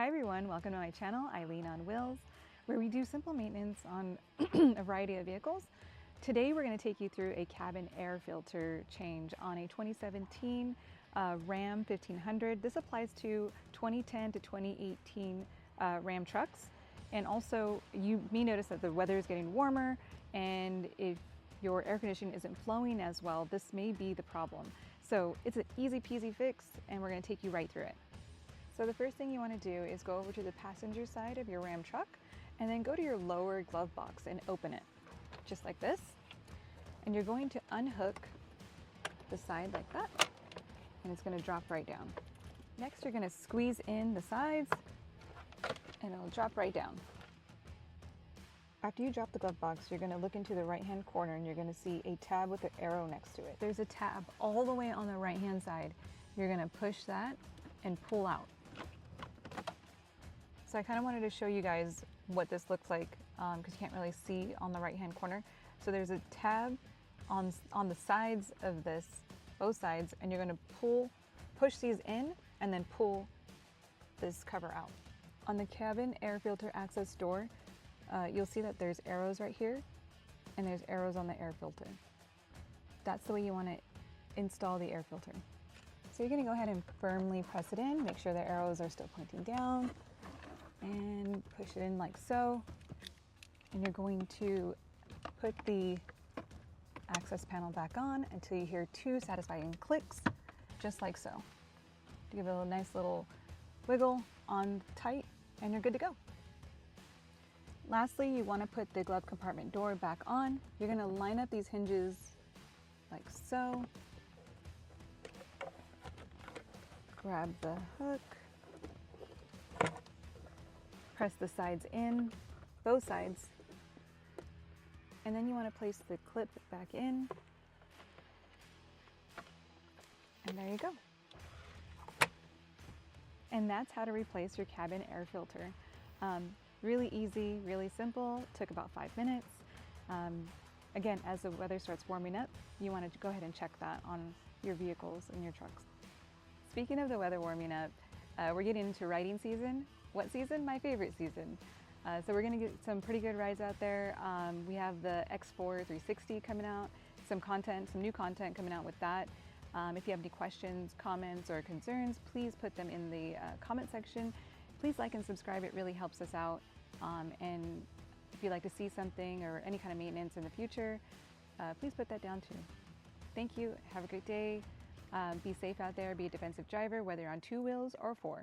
Hi everyone, welcome to my channel, Eileen on Wheels, where we do simple maintenance on a variety of vehicles. Today we're going to take you through a cabin air filter change on a 2017 Ram 1500. This applies to 2010 to 2018 Ram trucks. And also you may notice that the weather is getting warmer, and if your air conditioning isn't flowing as well, this may be the problem. So it's an easy peasy fix, and we're going to take you right through it. So the first thing you want to do is go over to the passenger side of your Ram truck and then go to your lower glove box and open it, just like this. And you're going to unhook the side like that, and it's going to drop right down. Next, you're going to squeeze in the sides and it'll drop right down. After you drop the glove box, you're going to look into the right-hand corner and you're going to see a tab with an arrow next to it. There's a tab all the way on the right-hand side. You're going to push that and pull out. So I kind of wanted to show you guys what this looks like because you can't really see on the right-hand corner. So there's a tab on the sides of this, both sides, and you're going to push these in and then pull this cover out. On the cabin air filter access door, you'll see that there's arrows right here and there's arrows on the air filter. That's the way you want to install the air filter. So you're going to go ahead and firmly press it in, make sure the arrows are still pointing down, and push it in like so. And you're going to put the access panel back on until you hear 2 satisfying clicks, just like so. Give it a nice little wiggle on tight, and you're good to go. Lastly, you want to put the glove compartment door back on. You're going to line up these hinges like so. Grab the hook, press the sides in, both sides, and then you want to place the clip back in, and there you go. And that's how to replace your cabin air filter. Really easy, really simple, took about 5 minutes. Again, as the weather starts warming up, you want to go ahead and check that on your vehicles and your trucks. Speaking of the weather warming up, we're getting into riding season. What season? My favorite season. So we're going to get some pretty good rides out there. We have the X4 360 coming out, some new content coming out with that. If you have any questions, comments, or concerns, please put them in the comment section. Please like and subscribe, it really helps us out. And if you'd like to see something or any kind of maintenance in the future, please put that down too. Thank you, have a great day. Be safe out there, be a defensive driver, whether you're on 2 wheels or 4.